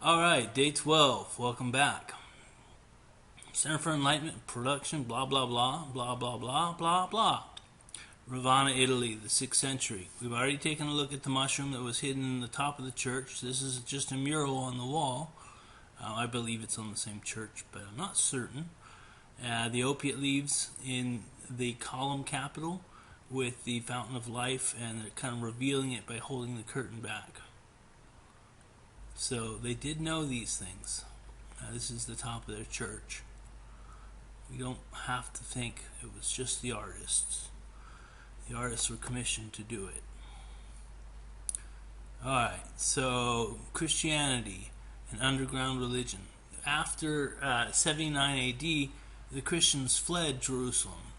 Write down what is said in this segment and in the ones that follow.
Alright, day 12. Welcome back. Center for Enlightenment Production, blah blah blah, blah blah blah, blah blah. Ravenna, Italy, the 6th century. We've already taken a look at the mushroom that was hidden in the top of the church. This is just a mural on the wall. I believe it's on the same church, but I'm not certain. The opiate leaves in the column capital with the fountain of life, and they're kind of revealing it by holding the curtain back. So they did know these things. This is the top of their church. We don't have to think it was just the artists. The artists were commissioned to do it. Alright, so Christianity, an underground religion. After 79 AD, the Christians fled Jerusalem,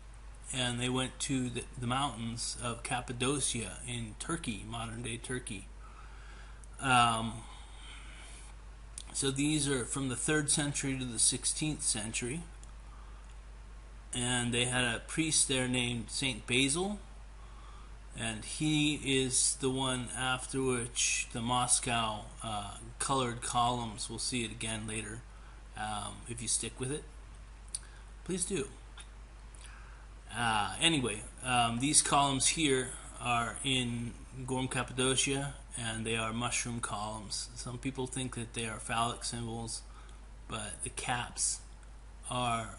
and they went to the mountains of Cappadocia in Turkey, modern-day Turkey. So these are from the 3rd century to the 16th century. And they had a priest there named Saint Basil. And he is the one after which the Moscow colored columns, we'll see it again later, if you stick with it. Please do. Anyway, these columns here are in Gorme, Cappadocia, and they are mushroom columns. Some people think that they are phallic symbols, but the caps are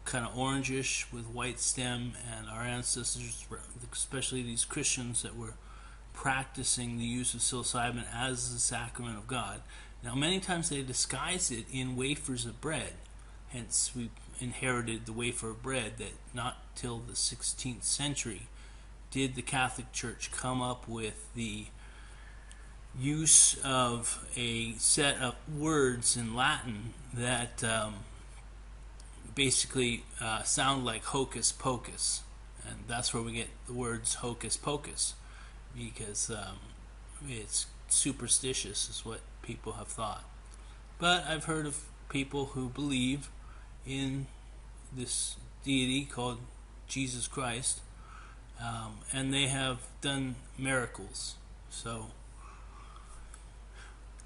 kind of orangish with white stem, and our ancestors, especially these Christians that were practicing the use of psilocybin as the sacrament of God. Now, many times they disguise it in wafers of bread. Hence, we inherited the wafer of bread that not till the 16th century did the Catholic Church come up with the use of a set of words in Latin that basically sound like hocus pocus, and that's where we get the words hocus pocus, because it's superstitious is what people have thought. But I've heard of people who believe in this deity called Jesus Christ, and they have done miracles. So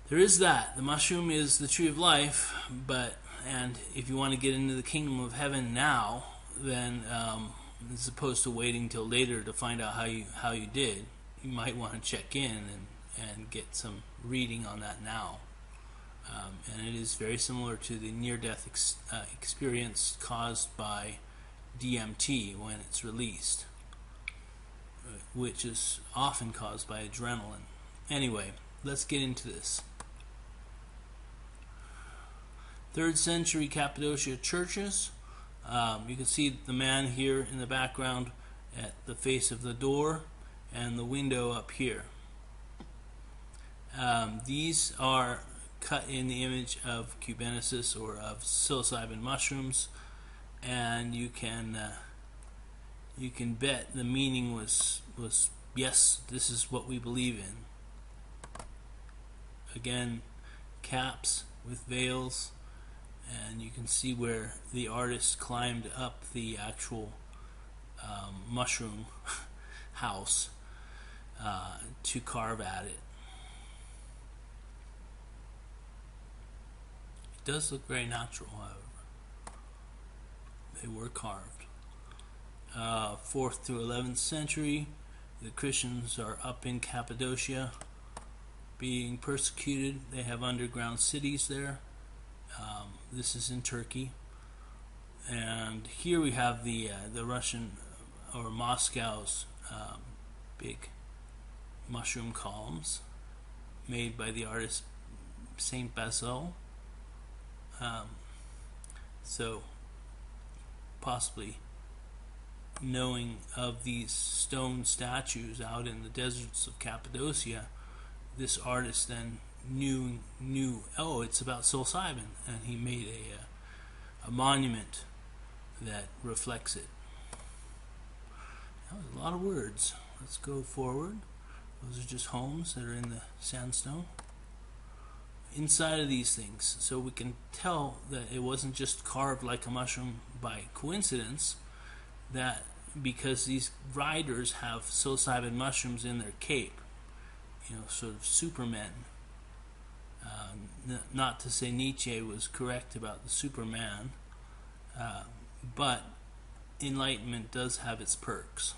there is that. The mushroom is the tree of life, and if you want to get into the kingdom of heaven now, then as opposed to waiting till later to find out how you did, you might want to check in and get some reading on that now. And it is very similar to the near-death experience caused by DMT when it's released, which is often caused by adrenaline. Anyway, let's get into this. 3rd century Cappadocia churches. You can see the man here in the background at the face of the door and the window up here. These are cut in the image of cubensis, or of psilocybin mushrooms, and you can bet the meaning was yes, this is what we believe in. Again, caps with veils, and you can see where the artist climbed up the actual mushroom house to carve at it. It does look very natural, however. They were carved. 4th to 11th century, the Christians are up in Cappadocia being persecuted. They have underground cities there. This is in Turkey. And here we have the Russian, or Moscow's, big mushroom columns made by the artist Saint Basil. So possibly knowing of these stone statues out in the deserts of Cappadocia, this artist then knew, oh, it's about psilocybin, and he made a monument that reflects it. That was a lot of words. Let's go forward. Those are just homes that are in the sandstone. Inside of these things, so we can tell that it wasn't just carved like a mushroom by coincidence, that because these riders have psilocybin mushrooms in their cape, sort of supermen. not to say Nietzsche was correct about the Superman, but enlightenment does have its perks.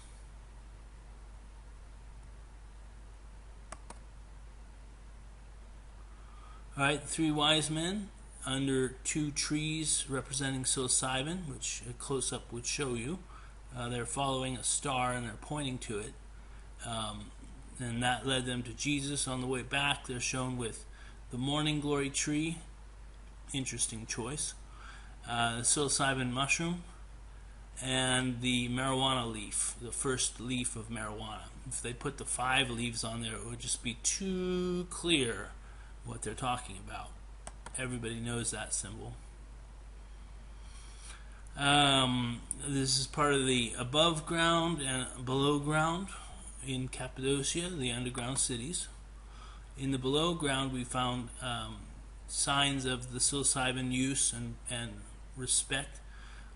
Alright, 3 wise men under 2 trees representing psilocybin, which a close-up would show you. They're following a star and they're pointing to it. And that led them to Jesus. On the way back, they're shown with the morning glory tree. Interesting choice. The psilocybin mushroom. And the marijuana leaf, the first leaf of marijuana. If they put the 5 leaves on there, it would just be too clear what they're talking about. Everybody knows that symbol. This is part of the above ground and below ground in Cappadocia, the underground cities. In the below ground, we found signs of the psilocybin use and respect.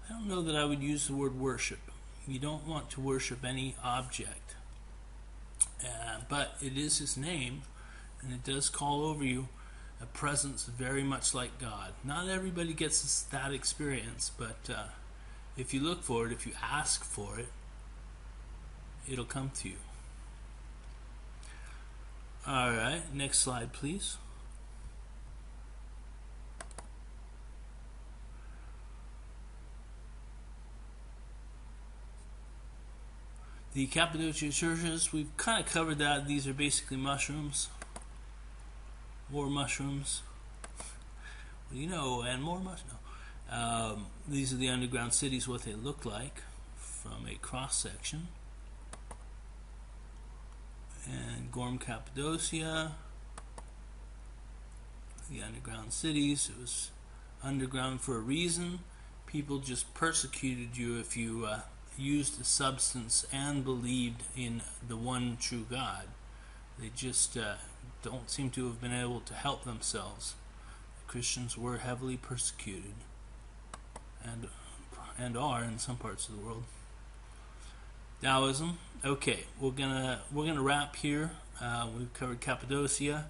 I don't know that I would use the word worship. You don't want to worship any object. But it is his name, and it does call over you a presence very much like God. Not everybody gets that experience, but if you look for it, if you ask for it, it'll come to you. Alright, next slide please. The Cappadocia churches, we've kind of covered that. These are basically mushrooms. More mushrooms. Well, you know, and more mushrooms. These are the underground cities, what they look like from a cross-section. And Gorme, Cappadocia. The underground cities. It was underground for a reason. People just persecuted you if you used the substance and believed in the one true God. They just don't seem to have been able to help themselves. Christians were heavily persecuted and are in some parts of the world. Taoism. Okay, we're gonna wrap here. We've covered Cappadocia.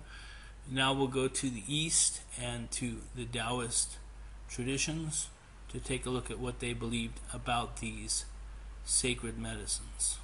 Now we'll go to the east and to the Taoist traditions to take a look at what they believed about these sacred medicines.